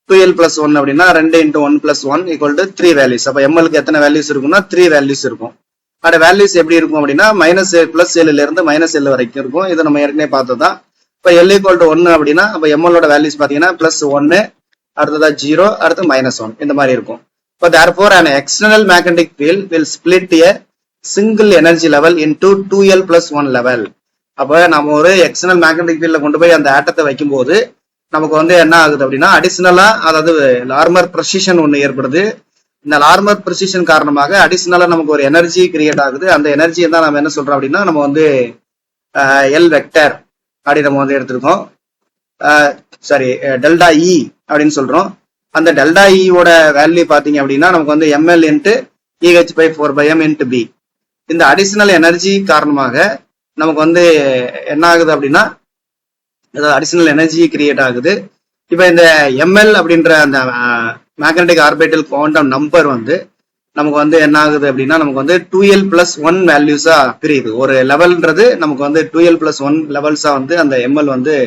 2l + 1 அப்படின்னா 2 × 1 + 1 = 3 வேல்யூஸ். அப்போ mlக்கு எத்தனை வேல்யூஸ் இருக்கும்னா 3 வேல்யூஸ் இருக்கும். அதோட வேல்யூஸ் எப்படி இருக்கும் அப்படின்னா -L இருந்து -L வரைக்கும் இருக்கும். இது நம்ம ஏற்கனவே பார்த்ததுதான். இப்போ L = 1 அப்படின்னா அப்போ mlோட வேல்யூஸ் பாத்தீங்கன்னா +1 அடுத்ததா 0, அடுத்து -1 இந்த மாதிரி இருக்கும். இப்போ therefore an external magnetic field will split a single energy level into 2l plus 1 level. அப்ப நம்ம ஒரு எக்ஸ்டர்னல் மேக்னெட்டிக் ஃபீல்ட்ல கொண்டு போய் அந்த ஆட்டத்தை வைக்கும்போது நமக்கு வந்து என்ன ஆகுது அப்படின்னா அடிஷனலா, அதாவது லார்மர் ப்ரெசிஷன் ஒன்று ஏற்படுது. இந்த லார்மர் ப்ரெசிஷன் காரணமாக அடிஷனலா நமக்கு ஒரு எனர்ஜி கிரியேட் ஆகுது. அந்த எனர்ஜியை தான் நம்ம என்ன சொல்றோம் அப்படின்னா நம்ம வந்து எல் வெக்டர் அப்படி நம்ம வந்து எடுத்திருக்கோம். சாரி, டெல்டா இ அப்படின்னு சொல்றோம். அந்த டெல்டா இயோட வேல்யூ பாத்தீங்க அப்படின்னா நமக்கு வந்து M L into E H pi 4/m into B. இந்த அடிஷனல் எனர்ஜி காரணமாக நமக்கு வந்து என்ன ஆகுது அப்படின்னா அடிஷனல் எனர்ஜி கிரியேட் ஆகுது. இப்ப இந்த எம்எல் அப்படின்ற அந்த மேக்னெட்டிக் ஆர்பிட்டல் குவாண்டம் நம்பர் வந்து நமக்கு வந்து என்ன ஆகுது அப்படின்னா நமக்கு வந்து 2l plus 1 வேல்யூஸா பிரியுது. ஒரு லெவல்ன்றது நமக்கு வந்து 2l plus 1 லெவல்ஸா வந்து அந்த எம்எல் வந்து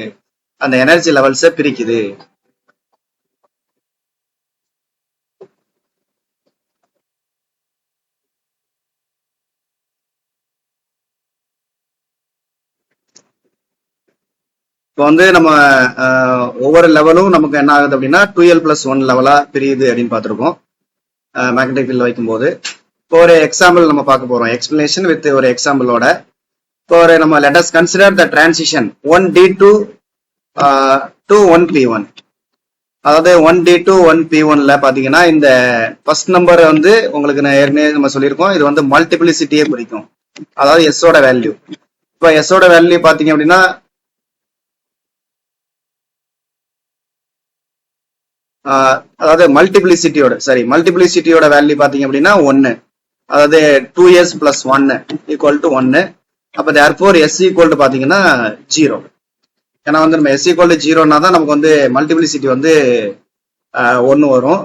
அந்த எனர்ஜி லெவல்ஸை பிரிக்குது. இப்போ வந்து நம்ம ஒவ்வொரு லெவலும் நமக்கு என்ன ஆகுது அப்படின்னா 2l plus 1 லெவலா பிரியுது அப்படின்னு பார்த்துருக்கோம் மேக்னெட்டிக் ஃபீல்ட் வைக்கும்போது. இப்போ ஒரு எக்ஸாம்பிள் நம்ம பார்க்க போறோம், எக்ஸ்பிளனேஷன் வித் ஒரு எக்ஸாம்பிளோட. இப்போ ஒரு நம்ம let us consider the transition 1d2 to 1p1. அதாவது 1d2 1p1ல பாத்தீங்கன்னா இந்த ஃபர்ஸ்ட் நம்பர் வந்து உங்களுக்கு நான் ஏற்கனவே நம்ம சொல்லியிருக்கோம், இது வந்து மல்டிபிளிசிட்டியே குறிக்கும், அதாவது எஸ்ஸோட வேல்யூ. இப்போ எஸ்ஸோட வேல்யூ பாத்தீங்க அப்படின்னா அதாவது மல்டிபிளிசிட்டியோட வேல்யூ பாத்தீங்க அப்படின்னா 1, அதாவது 2s plus 1 ஈக்குவல் டு 1. அப்ப therefore s ஈக்குவல் டு பாத்தீங்கன்னா 0. ஏன்னா வந்து நம்ம s ஈக்குவல் டு 0னா தான் நமக்கு வந்து மல்டிபிளிசிட்டி வந்து 1 வரும்.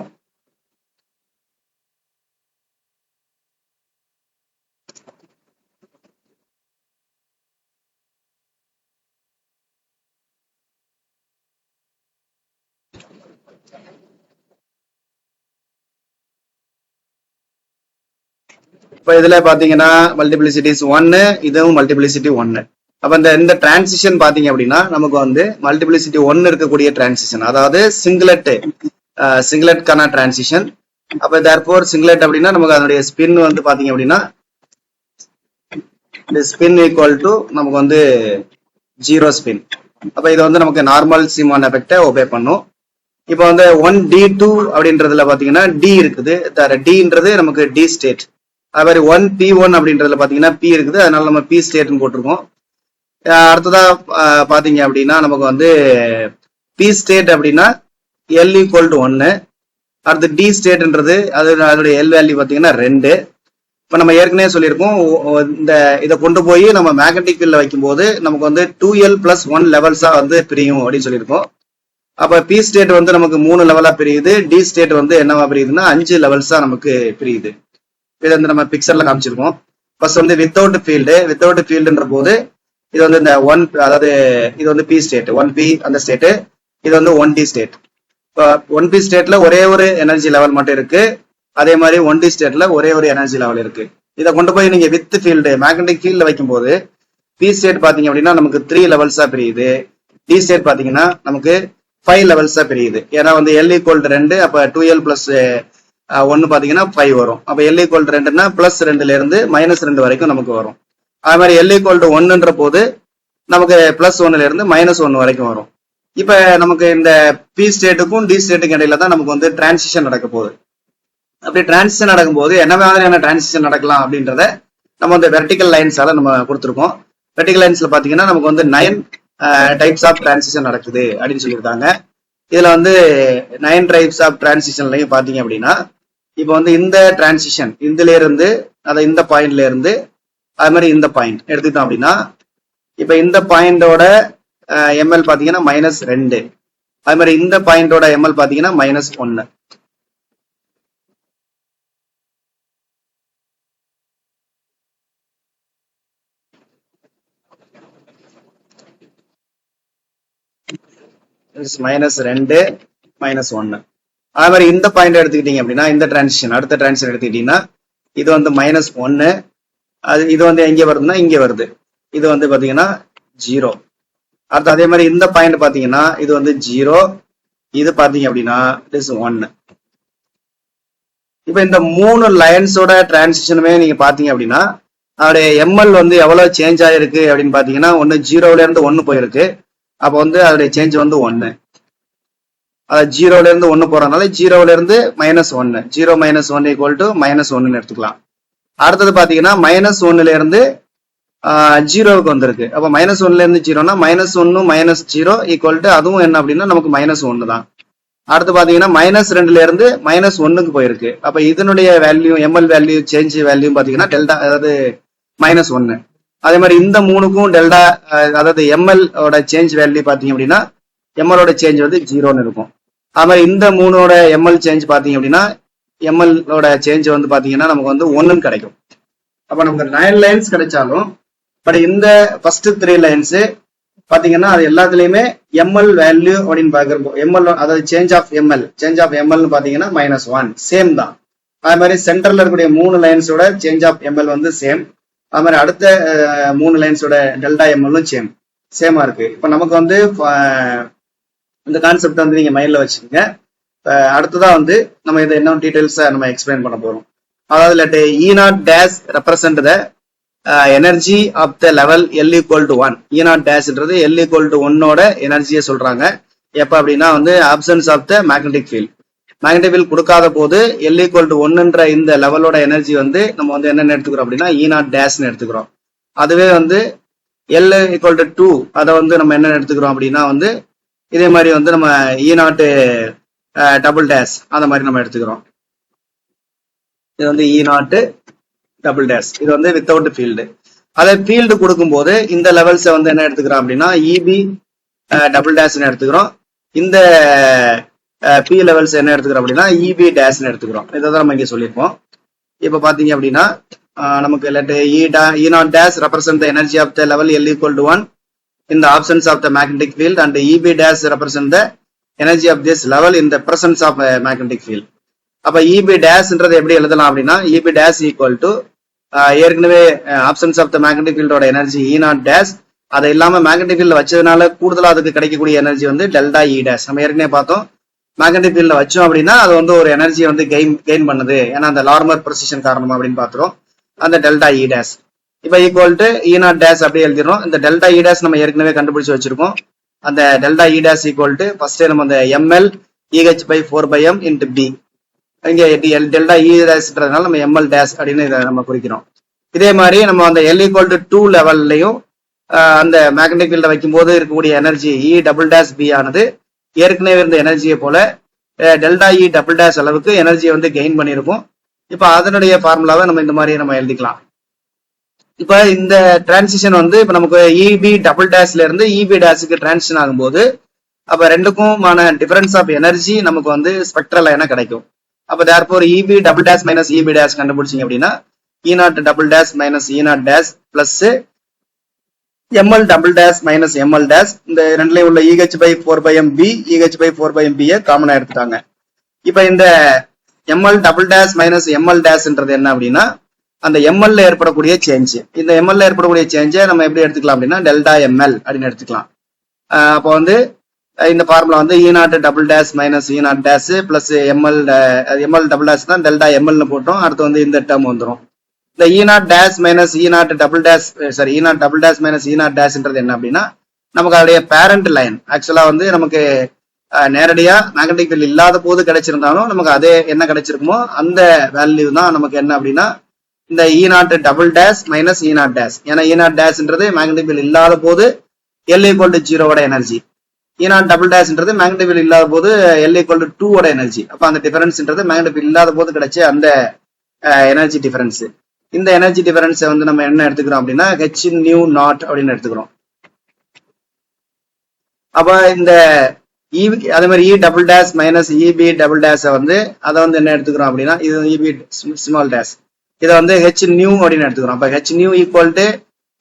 இப்ப இதுல பாத்தீங்கன்னா மல்டிபிளிசிட்டிஸ் 1, இதுவும் மல்டிபிளிசிட்டி 1. அப்ப இந்த டிரான்சிஷன் பாத்தீங்க அப்படின்னா நமக்கு வந்து மல்டிபிளிசிட்டி 1 இருக்கக்கூடிய டிரான்சிஷன், அதாவது சிங்லெட்கான டிரான்சிஷன். அப்ப தேர்ஃபோர் சிங்லெட் அப்படின்னா நமக்கு அதனுடைய ஸ்பின் வந்து பாத்தீங்க அப்படின்னா ஸ்பின் ஈக்குவல் டு நமக்கு வந்து 0 ஸ்பின். அப்ப இது வந்து நமக்கு நார்மல் சீமான் எஃபெக்டை ஒபே பண்ணும். இப்போ வந்து 1d2 அப்படின்றதுல பாத்தீங்கன்னா டி இருக்குது, டின்றது நமக்கு டி ஸ்டேட். அது மாதிரி 1p1 அப்படின்றதுல பாத்தீங்கன்னா பி இருக்குது, அதனால நம்ம பி ஸ்டேட்னு போட்டிருக்கோம். அடுத்ததா பாத்தீங்க அப்படின்னா நமக்கு வந்து பி ஸ்டேட் அப்படின்னா எல் ஈக்குவல் டு 1. அடுத்து டி ஸ்டேட்ன்றது அதோடைய எல் வேல்யூ பாத்தீங்கன்னா 2. இப்ப நம்ம ஏற்கனவே சொல்லியிருக்கோம், இந்த இதை கொண்டு போய் நம்ம மேக்னெட்டிக் ஃபீல்ட்ல வைக்கும்போது நமக்கு வந்து 2l plus 1 லெவல்ஸா வந்து பிரியும் அப்படின்னு சொல்லியிருக்கோம். அப்ப பி ஸ்டேட் வந்து நமக்கு 3 லெவலா பிரியுது, டி ஸ்டேட் வந்து என்னவா பிரியுதுன்னா 5 லெவல்ஸா நமக்கு பிரியுது. இதை வந்து நம்ம பிக்சர்ல காமிச்சிருக்கோம். ஃபர்ஸ்ட் வந்து வித்தவுட் ஃபீல்டுன்ற போது இது வந்து இந்த 1, அதாவது இது வந்து பி ஸ்டேட் 1p அந்த ஸ்டேட், இது வந்து 1d ஸ்டேட். இப்போ 1p ஸ்டேட்ல ஒரே ஒரு எனர்ஜி லெவல் மட்டும் இருக்கு, அதே மாதிரி 1d ஸ்டேட்ல ஒரே ஒரு எனர்ஜி லெவல் இருக்கு. இதை கொண்டு போய் நீங்க வித் ஃபீல்டு மேக்னெட்டிக் ஃபீல்ட்ல வைக்கும்போது பி ஸ்டேட் பாத்தீங்க அப்படின்னா நமக்கு 3 லெவல்ஸா பிரியுது, டி ஸ்டேட் பாத்தீங்கன்னா நமக்கு 5 லெவல்ஸா பிரியுது. ஏன்னா வந்து எல் ஈக்குவல் டு 2, அப்ப 2l plus 1 பாத்தீங்கன்னா 5 வரும். அப்ப எல் ஈக்குவல் டு 2னா பிளஸ் 2ல இருந்து -2 வரைக்கும் நமக்கு வரும். அது மாதிரி எல் ஈக்குவல் டு 1ன்ற போது நமக்கு +1ல இருந்து -1 வரைக்கும் வரும். இப்ப நமக்கு இந்த பி ஸ்டேட்டுக்கும் டி ஸ்டேட்டுக்கும் இடையில தான் நமக்கு வந்து டிரான்சிஷன் நடக்க போகுது. அப்படி டிரான்சிஷன் நடக்கும்போது என்ன மாதிரியான டிரான்சிஷன் நடக்கலாம் அப்படின்றத நம்ம வந்து வெர்டிகல் லைன்ஸால நம்ம கொடுத்துருக்கோம். வெர்டிகல் லைன்ஸ்ல பாத்தீங்கன்னா நமக்கு வந்து 9 டைப்ஸ் ஆஃப் டிரான்சிஷன் நடக்குது அப்படின்னு சொல்லியிருக்காங்க. இதுல வந்து 9 டைப்ஸ் ஆஃப் டிரான்சிஷன்லையும் பாத்தீங்க அப்படின்னா இப்போ வந்து இந்த டிரான்சிஷன் இதுல இருந்து அதை இந்த பாயிண்ட்ல இருந்து அது மாதிரி இந்த பாயிண்ட் எடுத்துக்கிட்டோம் அப்படின்னா இப்ப இந்த பாயிண்டோட எம்எல் பாத்தீங்கன்னா -2, அது மாதிரி இந்த பாயிண்டோட எம்எல் பாத்தீங்கன்னா -1. -2 -1. அது மாதிரி இந்த பாயிண்ட் எடுத்துக்கிட்டீங்க அப்படின்னா இந்த டிரான்சிஷன் அடுத்த டிரான்சிஷன் எடுத்துக்கிட்டீங்கன்னா இது வந்து -1, அது இது வந்து எங்க வருதுன்னா இங்க வருது, இது வந்து பாத்தீங்கன்னா 0. அடுத்து அதே மாதிரி இந்த பாயிண்ட் பாத்தீங்கன்னா இது வந்து 0, இது பாத்தீங்க அப்படின்னா இட் இஸ் 1. இப்ப இந்த 3 லைன்ஸோட டிரான்சிஷனுமே நீங்க பாத்தீங்க அப்படின்னா அதோடைய எம்எல் வந்து எவ்வளவு சேஞ்ச் ஆயிருக்கு அப்படின்னு பாத்தீங்கன்னா 0ல இருந்து 1 போயிருக்கு. அப்ப வந்து அதோடைய சேஞ்ச் வந்து 1. அது 0ல இருந்து 1 போறதுனால 0ல இருந்து -1, 0 - 1 ஈக்குவல் டு -1 எடுத்துக்கலாம். அடுத்தது பாத்தீங்கன்னா -1ல இருந்து 0க்கு வந்திருக்கு. அப்ப -1ல இருந்து 0னா -1 - 0 ஈக்குவல் டு அதுவும் என்ன அப்படின்னா நமக்கு -1 தான். அடுத்து பாத்தீங்கன்னா -2ல இருந்து -1க்கு போயிருக்கு. அப்ப இதனுடைய value ML value change value பாத்தீங்கன்னா டெல்டா, அதாவது -1. அதே மாதிரி இந்த 3க்கும் டெல்டா, அதாவது எம்எல் ஓட சேஞ்ச் வேல்யூ பாத்தீங்க அப்படின்னா எம்எல் ஓட சேஞ்ச் வந்து 0ன்னு இருக்கும். அது மாதிரி இந்த 3ஓட எம்எல் சேஞ்ச் பாத்தீங்க அப்படின்னா எம்எல் ஓட சேஞ்ச் வந்து பாத்தீங்கன்னா நமக்கு வந்து 1ன்னு கிடைக்கும். அப்ப நமக்கு 9 லைன்ஸ் கிடைச்சாலும் பட் இந்த ஃபர்ஸ்ட் 3 லைன்ஸ் பாத்தீங்கன்னா அது எல்லாத்துலயுமே எம்எல் வேல்யூ அப்படின்னு பாக்குறப்போ எம்எல், அதாவது சேஞ்ச் ஆஃப் எம்எல் பாத்தீங்கன்னா -1 சேம் தான். அது மாதிரி சென்டர்ல இருக்கக்கூடிய 3 லைன்ஸோட சேஞ்ச் ஆஃப் எம்எல் வந்து சேம். அது மாதிரி அடுத்த 3 லைன்ஸோட டெல்டா எம்எல்லும் சேமா இருக்கு. இப்ப நமக்கு வந்து இந்த கான்செப்ட் வந்து நீங்க மைண்ட்ல வச்சுக்கோங்க. அடுத்ததா வந்து நம்ம இதை இன்னும் டீடைல்ஸா நம்ம எக்ஸ்பிளைன் பண்ண போறோம். அதாவது let E0 dash represent the energy of the level L = 1. E0 டேஷ்ன்றது L = 1ஓட எனர்ஜியை சொல்றாங்க. எப்ப அப்படின்னா வந்து absence of the magnetic field. Magnetic field கொடுக்காத போது L = 1ன்ற இந்த லெவலோட எனர்ஜி வந்து நம்ம வந்து என்னென்ன எடுத்துக்கிறோம் அப்படின்னா E0 டேஷ்னு எடுத்துக்கிறோம். அதுவே வந்து L = 2 அதை வந்து நம்ம என்ன எடுத்துக்கிறோம் அப்படின்னா வந்து இதே மாதிரி வந்து நம்ம E0 டபுள் டேஷ் அந்த மாதிரி நம்ம எடுத்துக்கிறோம். இது வந்து E0 டபுள் டேஷ், இது வந்து வித்தவுட் ஃபீல்டு. அதே ஃபீல்டு கொடுக்கும்போது இந்த லெவல்ஸை வந்து என்ன எடுத்துக்கிறோம் அப்படின்னா EB டபுள் டேஷ்னு எடுத்துக்கிறோம். இந்த பி லெவல்ஸ் என்ன எடுத்துக்கிறோம் அப்படின்னா EB டேஷ்னு எடுத்துக்கிறோம். இதை தான் நம்ம இங்கே சொல்லியிருப்போம். இப்போ பார்த்தீங்க அப்படின்னா நமக்கு E0 dash represent the energy of the level L = 1 in the absence of the magnetic field and EB dash represent the energy of this level in the presence of a magnetic field. அப்ப EB டேஷ்ன்றது எப்படி எழுதலாம் அப்படின்னா EB dash equal to ஏற்கனவே absence of the magnetic ஃபீல்டோட energy E0 dash, அதை இல்லாம magnetic ஃபீல்ட்ல வச்சதுனால கூடுதலா அதுக்கு கிடைக்கக்கூடிய எனர்ஜி வந்து டெல்டா E டேஷ். நம்ம ஏற்கனவே பார்த்தோம் மேக்னெட்டிக் ஃபீல்ட்ல வச்சோம் அப்படின்னா அது வந்து ஒரு எனர்ஜியை வந்து கெயின் பண்ணுது, ஏன்னா அந்த லார்மர் பொசிஷன் காரணமா அப்படின்னு பாத்துறோம். அந்த டெல்டா E டேஷ் இப்ப ஈக்குவல் டு E0 டேஷ் அப்படியே எழுதிடும். இந்த டெல்டா E டேஷ் நம்ம ஏற்கனவே கண்டுபிடிச்சு வச்சிருக்கோம். அந்த delta E dash equal to first நம்ம அந்த ML EH/4/m into B, இங்க டெல்டா E டேஷ்ன்றதுனால நம்ம ML டேஷ் அப்படின்னு இதை நம்ம குறிக்கிறோம். இதே மாதிரி நம்ம அந்த L = 2 லெவல்லையும் அந்த மேக்னெட்டிக் ஃபீல்ட வைக்கும் போது இருக்கக்கூடிய energy E double dash B ஆனது ஏற்கனவே இருந்த எனர்ஜியை போல டெல்டா E டபுள் டேஷ் அளவுக்கு எனர்ஜியை வந்து கெயின் பண்ணியிருக்கும். இப்ப அதனுடைய ஃபார்முலாவை நம்ம இந்த மாதிரி நம்ம எழுதிக்கலாம். இப்ப இந்த டிரான்சிஷன் வந்து இப்ப நமக்கு EB டபுள் டேஷ்ல இருந்து EB டேஷுக்கு டிரான்சிஷன் ஆகும்போது அப்ப ரெண்டுக்குமான டிஃபரன்ஸ் ஆஃப் எனர்ஜி நமக்கு வந்து ஸ்பெக்ட்ரல் லைனா கிடைக்கும். அப்ப therefore EB double dash minus EB dash கண்டுபிடிச்சிங்க அப்படின்னா E0 double dash minus E0 dash plus ML double dash minus ML dash, இந்த ரெண்டுலயும் உள்ள EH/4/mB EH/4/mB காமனா எடுத்துட்டாங்க. இப்ப இந்த ML double dash minus ML டேஷ்ன்றது என்ன அப்படின்னா அந்த ML ஏற்படக்கூடிய சேஞ்ச். இந்த ML ஏற்படக்கூடிய சேஞ்சை நம்ம எப்படி எடுத்துக்கலாம் அப்படின்னா டெல்டா ML அப்படின்னு எடுத்துக்கலாம். அப்போ வந்து இந்த ஃபார்முலா வந்து E0 double dash minus E0 dash plus ML double dash தான் டெல்டா MLன்னு போட்டோம். அடுத்து வந்து இந்த டேர்ம் வந்துடும். இந்த E0 dash minus E0 double dash E0 double dash minus E0 டேஷ்ன்றது என்ன அப்படின்னா நமக்கு அதோடைய பேரண்ட் லைன். ஆக்சுவலா வந்து நமக்கு நேரடியா மேக்னெட்டிக் ஃபீல்ட் இல்லாத போது கிடைச்சிருந்தாலும் நமக்கு அதே என்ன கிடைச்சிருக்குமோ அந்த வேல்யூ தான் நமக்கு என்ன அப்படின்னா இந்த E0 double dash minus E0 dash. ஏன்னா E0 டேஷ்ன்றது மேக்னெட்டிக் ஃபீல்ட் இல்லாத போது L = 0ஓட எனர்ஜி, E0 டபுள் டேஷ்ன்றது மேக்னெட்டிக் ஃபீல்ட் இல்லாத போது L = 2ஓட எனர்ஜி. அப்ப அந்த டிஃபரன்ஸ்ன்றது மேக்னெட்டிக் ஃபீல்ட் இல்லாத போது கிடைச்ச அந்த எனர்ஜி டிஃபரன்ஸ். இந்த எனர்ஜி டிஃபரன்ஸை வந்து நம்ம என்ன எடுத்துக்கிறோம் அப்படின்னா H0 அப்படின்னு எடுத்துக்கிறோம். அப்ப இந்த அதே மாதிரி E double dash minus EB double டேஷை வந்து அதை வந்து என்ன எடுத்துக்கிறோம் அப்படின்னா இது EB ஸ்மால் டேஷ், இதை வந்து H நியூ அப்படின்னு எடுத்துக்கிறோம். அப்ப H நியூ ஈக்குவல் டு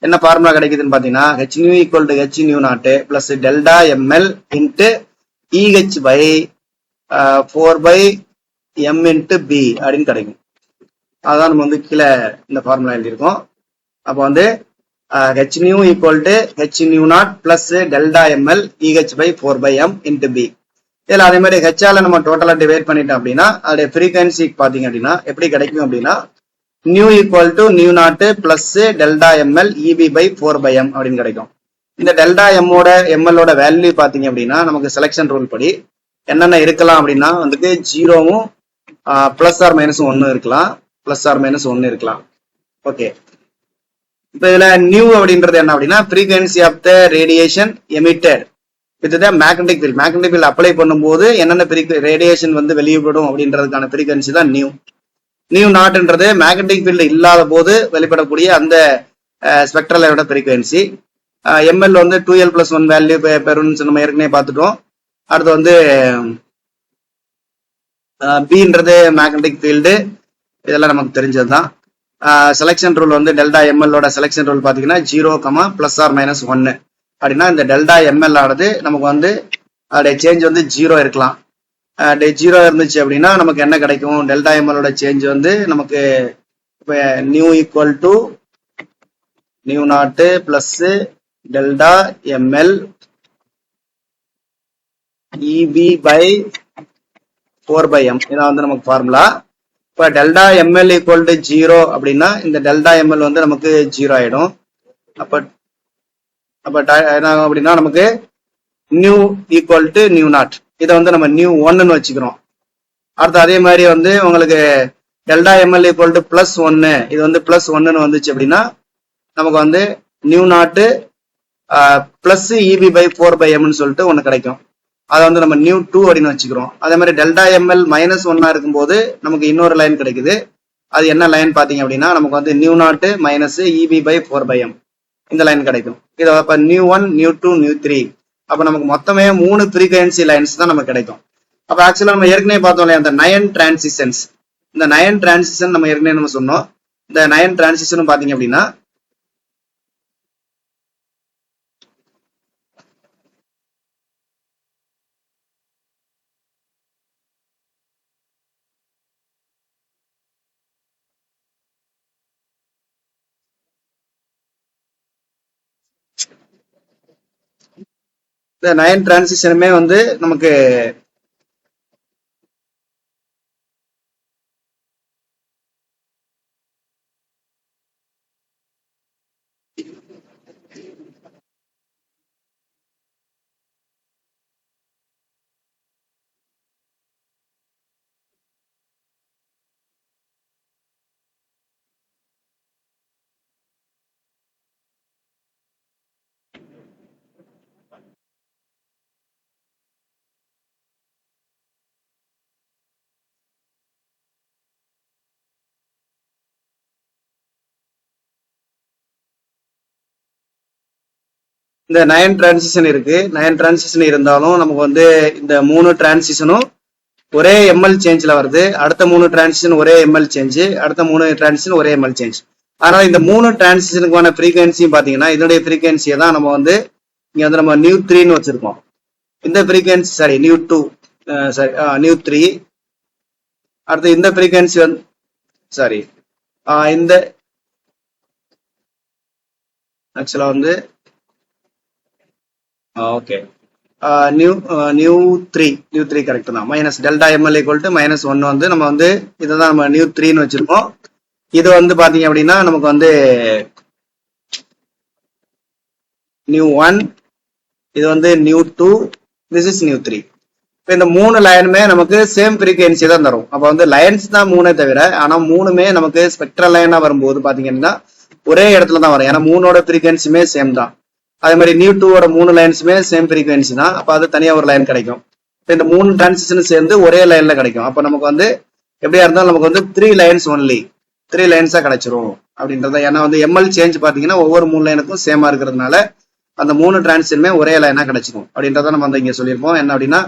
என்ன ஃபார்முலா கிடைக்குதுன்னு பாத்தீங்கன்னா H new equal to H0 plus delta ML into EH/4/m into B அப்படின்னு கிடைக்கும். அதான் நம்ம வந்து கீழே இந்த ஃபார்முலா எழுதியிருக்கோம். அப்போ வந்து H new equal to H0 plus delta ML EH/4/m into B. இதுல அதே மாதிரி ஹெச்ஆல நம்ம டோட்டலா டிவைட் பண்ணிட்டோம் அப்படின்னா அதோட ஃப்ரீக்வன்சி பாத்தீங்க அப்படின்னா எப்படி கிடைக்கும் அப்படின்னா nu equal to nu naught plus delta M L E B pi 4/m அப்படின்னு கிடைக்கும். இந்த டெல்டா எம்எல்லோட வேல்யூ பாத்தீங்க அப்படின்னா நமக்கு செலக்ஷன் ரூல் படி என்னென்ன இருக்கலாம் அப்படின்னா வந்துட்டு 0வும் பிளஸ் ஆர் மைனஸ் 1 இருக்கலாம், பிளஸ் ஆர் மைனஸ் 1 இருக்கலாம். ஓகே, இப்ப இதுல நியூ அப்படின்றது என்ன அப்படின்னா frequency of the radiation emitted with the magnetic field. Magnetic field apply பண்ணும்போது என்னென்ன ரேடியேஷன் வந்து வெளியிடப்படும் அப்படின்றதுக்கான ஃப்ரீக்வன்சி தான் நியூ. நியூ நாட்ன்றது மேக்னெட்டிக் ஃபீல்ட் இல்லாத போது வெளிப்படக்கூடிய அந்த ஸ்பெக்ட்ரலோட ஃப்ரீக்வன்சி. எம்எல் வந்து 2l+1 வேல்யூ பெறும்னு நம்ம ஏற்கனவே பார்த்துட்டோம். அடுத்து வந்து பின்றது மேக்னெட்டிக் ஃபீல்டு, இதெல்லாம் நமக்கு தெரிஞ்சதுதான். செலக்ஷன் ரூல் வந்து டெல்டா எம்எல்லோட செலக்ஷன் ரூல் பார்த்தீங்கன்னா 0, பிளஸ் ஆர் மைனஸ் 1 அப்படின்னா இந்த டெல்டா எம்எல் ஆனது நமக்கு வந்து அதோடைய சேஞ்ச் வந்து 0 இருக்கலாம். 0 இருந்துச்சு அப்படின்னா நமக்கு என்ன கிடைக்கும், டெல்டா எம்எல்லோட சேஞ்ச் வந்து நமக்கு இப்போ nu equal to nu naught plus delta M L E B pi 4/m இதான் வந்து நமக்கு ஃபார்முலா. இப்போ டெல்டா எம்எல் ஈக்குவல் டு 0 அப்படின்னா இந்த டெல்டா எம்எல் வந்து நமக்கு 0 ஆயிடும். அப்ப என்ன ஆகும் அப்படின்னா நமக்கு new equal to nu not, இதை வந்து நம்ம நியூ 1ன்னு வச்சுக்கிறோம். அடுத்து அதே மாதிரி வந்து உங்களுக்கு delta ML equal to plus 1, இது வந்து பிளஸ் 1ன்னு வந்துச்சு அப்படின்னா நமக்கு வந்து nu naught plus EB by 4/mன்னு சொல்லிட்டு ஒன்று கிடைக்கும். அதை வந்து நம்ம நியூ 2 அப்படின்னு வச்சுக்கிறோம். அதே மாதிரி டெல்டா எம்எல் மைனஸ் 1 இருக்கும்போது நமக்கு இன்னொரு லைன் கிடைக்குது. அது என்ன லைன் பார்த்தீங்க அப்படின்னா நமக்கு வந்து nu naught minus E B pi 4/m இந்த லைன் கிடைக்கும். இதை அப்போ நியூ 1, நியூ 2, நியூ 3 அப்போ நமக்கு மொத்தமே 3 ஃப்ரீக்வன்சி லைன்ஸ் தான் நமக்கு கிடைக்கும். அப்போ ஆக்சுவலாக நம்ம ஏற்கனவே பார்த்தோம் இல்லையா அந்த 9 டிரான்சிஷன்ஸ், இந்த 9 டிரான்சிஷன் நம்ம ஏற்கனவே நம்ம சொன்னோம். இந்த 9 டிரான்சிஷனும் பார்த்தீங்க அப்படின்னா இந்த 9 டிரான்சிஷனுமே வந்து நமக்கு இந்த 9 டிரான்சிஷன் இருக்கு. 9 டிரான்சிஷன் இருந்தாலும் நமக்கு வந்து இந்த 3 டிரான்சிஷனும் ஒரே எம்எல் சேஞ்சில் வருது. அடுத்த 3 டிரான்சிஷன் ஒரே எம்எல் சேஞ்ச், அடுத்த 3 டிரான்சிஷன் ஒரே எம்எல் சேஞ்ச். ஆனால் இந்த 3 டிரான்சிஷனுக்கான ஃப்ரீக்வன்சியும் பார்த்தீங்கன்னா இதனுடைய ஃப்ரீக்வன்சியை தான் நம்ம வந்து இங்கே வந்து நம்ம நியூ 3ன்னு வச்சிருக்கோம். இந்த frequency sorry new 2 sorry new 3. அடுத்து இந்த ஃப்ரீக்வன்சி வந்து சாரி இந்த ஆக்சுவலாக வந்து ஓகே நியூ 3 கரெக்ட் தான். Minus delta ML equal to -1 வந்து நம்ம வந்து இதை தான் நம்ம நியூ 3ன்னு வச்சிருக்கோம். இது வந்து பாத்தீங்க அப்படின்னா நமக்கு வந்து நியூ 1, இது வந்து நியூ 2, திஸ் இஸ் நியூ 3. இப்போ இந்த 3 லைனுமே நமக்கு சேம் ஃப்ரீக்வன்சி தான் தரும். அப்போ வந்து லைன்ஸ் தான் 3 தவிர ஆனா 3மே நமக்கு ஸ்பெக்ட்ரல் லைனா வரும்போது பாத்தீங்கன்னா ஒரே இடத்துல தான் வரும். ஏன்னா 3ஓட ஃப்ரீக்வன்சியுமே சேம் தான். அதே மாதிரி நியூ 2ஓட 3 லைன்ஸுமே சேம் ஃப்ரீக்வன்சி தான். அப்போ அது தனியாக ஒரு லைன் கிடைக்கும். இப்போ இந்த 3 டிரான்சிஷன் சேர்ந்து ஒரே லைன்ல கிடைக்கும். அப்போ நமக்கு வந்து எப்படியா இருந்தாலும் நமக்கு வந்து 3 லைன்ஸ் ஒன்லி 3 லைன்ஸா கிடைச்சிரும் அப்படின்றத. ஏன்னா வந்து எம்எல் சேஞ்ச் பார்த்தீங்கன்னா ஒவ்வொரு 3 லைனுக்கும் சேமா இருக்கிறதுனால அந்த 3 டிரான்சிஷனுமே ஒரே லைனா கிடைச்சிரும் அப்படின்றத நம்ம வந்து இங்க சொல்லியிருப்போம். என்ன அப்படின்னா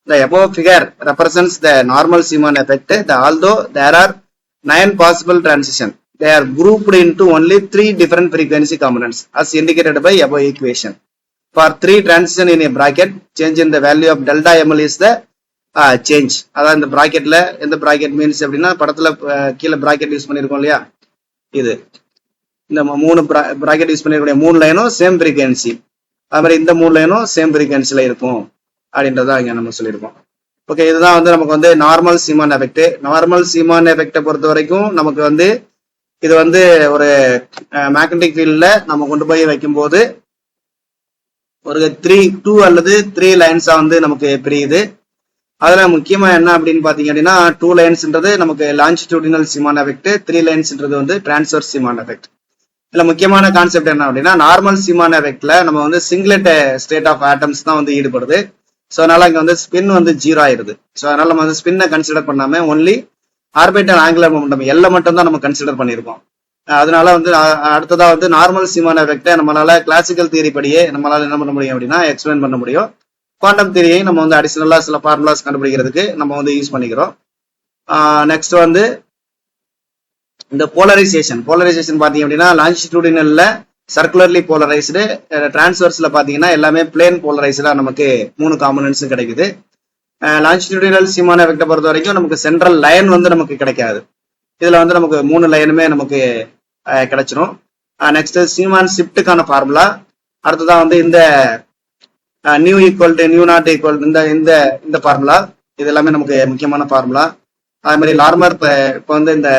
the above figure represents the normal Schumann effect. Although there are 9 possible transitions, they are grouped into only 3 different frequency components as indicated by above equation. For 3 transition in a bracket, change in the value of delta ml is the change. அதான் இந்த bracketல எந்த bracket means அப்படின்னா படத்துல கீழே bracket use பண்ணிருக்கோம் இல்லையா, இது இந்த 3 bracket யூஸ் பண்ணிருக்கக்கூடிய 3 லைனும் சேம் frequency. அது மாதிரி இந்த 3 லைனும் சேம் frequencyல இருக்கும் அப்படின்றத இங்க நம்ம சொல்லியிருக்கோம். ஓகே, இதுதான் வந்து நமக்கு வந்து நார்மல் சீமான் எஃபெக்ட். நார்மல் சீமான் எஃபெக்டை பொறுத்த வரைக்கும் நமக்கு வந்து இது வந்து ஒரு மேக்னெட்டிக் ஃபீல்ட்ல நம்ம கொண்டு போய் வைக்கும்போது ஒரு 2 அல்லது 3 லைன்ஸா வந்து நமக்கு பிரியுது. அதுல முக்கியமா என்ன அப்படின்னு பாத்தீங்க அப்படின்னா 2 லைன்ஸ்ன்றது நமக்கு லாஞ்சிடியூடினல் சீமான் எஃபெக்ட், 3 லைன்ஸ்ன்றது வந்து டிரான்ஸ்வர்ஸ் சீமான் எஃபெக்ட். இதுல முக்கியமான கான்செப்ட் என்ன அப்படின்னா நார்மல் சீமான் எஃபெக்ட்ல நம்ம வந்து சிங்லெட் ஸ்டேட் ஆஃப் ஆட்டம்ஸ் தான் வந்து ஈடுபடுது. ஸோ அதனால இங்க வந்து ஸ்பின் வந்து 0 ஆயிருது. ஸோ அதனால நம்ம வந்து ஸ்பின்னை கன்சிடர் பண்ணாம ஒன்லி ஆர்பிட்டல் ஆங்குலர் மொமெண்டம் எல்ல மட்டும் தான் நம்ம கன்சிடர் பண்ணியிருக்கோம். அதனால வந்து அடுத்ததா வந்து நார்மல் சீமான் எஃபெக்டை நம்மளால கிளாசிக்கல் தியரி படியே நம்மளால என்ன பண்ண முடியும் அப்படின்னா எக்ஸ்பிளைன் பண்ண முடியும். குவாண்டம் தியரியை நம்ம வந்து அடிஷனலா சில ஃபார்முலாஸ் கண்டுபிடிக்கிறதுக்கு நம்ம வந்து யூஸ் பண்ணிக்கிறோம். நெக்ஸ்ட் வந்து இந்த போலரைசேஷன் பாத்தீங்க அப்படின்னா லாஞ்சிடியூடினல்ல சர்க்குலர்லி போலரைஸ்டு, டிரான்ஸ்வர்ஸ்ல பாத்தீங்கன்னா எல்லாமே பிளேன் போலரைஸ்டா நமக்கு 3 காம்பனன்ட்ஸ் கிடைக்குது. லாஞ்சிடியூடினல் சீமான் எஃபெக்டை பொறுத்த வரைக்கும் நமக்கு சென்ட்ரல் லைன் வந்து நமக்கு கிடைக்காது. இதுல வந்து நமக்கு 3 லைனுமே நமக்கு கிடைச்சிரும். நெக்ஸ்ட் சீமான் ஷிப்டுக்கான ஃபார்முலா. அடுத்ததான் வந்து இந்த new equal to nu not equal இந்த ஃபார்முலா. இது எல்லாமே நமக்கு முக்கியமான ஃபார்முலா. அதே மாதிரி லார்மர் இப்போ வந்து இந்த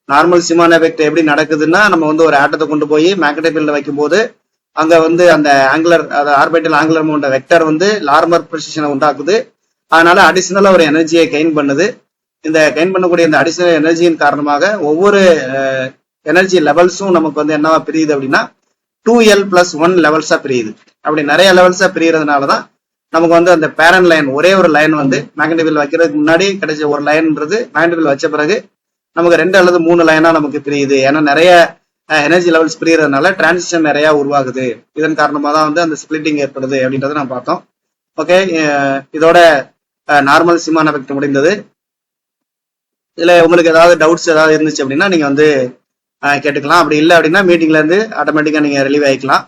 நார்மல் சீமான் எஃபெக்ட் எப்படி நடக்குதுன்னா நம்ம வந்து ஒரு ஆட்டத்தை கொண்டு போய் மேக்னெட்டிக் ஃபீல்ட்ல வைக்கும்போது அங்க வந்து அந்த angular orbital angular moment vector வந்து லார்மர் ப்ரெசிஷனை உண்டாக்குது. அதனால அடிஷனலா ஒரு எனர்ஜியை கெயின் பண்ணுது. இந்த கெயின் பண்ணக்கூடிய இந்த அடிஷனல் எனர்ஜியின் காரணமாக ஒவ்வொரு எனர்ஜி லெவல்ஸும் நமக்கு வந்து என்னவா பிரியுது அப்படின்னா 2l+1 லெவல்ஸா பிரியுது. அப்படி நிறைய லெவல்ஸா பிரியறதுனாலதான் நமக்கு வந்து அந்த பேரன் லைன் ஒரே ஒரு லைன் வந்து மேக்னெட்டிக் ஃபீல்ட் வைக்கிறதுக்கு முன்னாடி கிடைச்ச ஒரு லைன்ன்றது மேக்னெட்டிக் ஃபீல்ட் வச்ச பிறகு நமக்கு 2 அல்லது 3 லைனா நமக்கு பிரியுது. ஏன்னா நிறைய எனர்ஜி லெவல்ஸ் பிரியறதுனால டிரான்சிஷன் நிறைய உருவாகுது. இதன் காரணமா தான் வந்து அந்த ஸ்பிளிட்டிங் ஏற்படுது அப்படின்றத நம்ம பார்த்தோம். ஓகே, இதோட நார்மல் சீமான் எஃபெக்ட் முடிந்தது. இதுல உங்களுக்கு ஏதாவது டவுட்ஸ் ஏதாவது இருந்துச்சு அப்படின்னா நீங்க வந்து கேட்டுக்கலாம். அப்படி இல்லை அப்படின்னா மீட்டிங்ல இருந்து ஆட்டோமேட்டிக்கா நீங்க ரிலீவ் ஆகிக்கலாம்.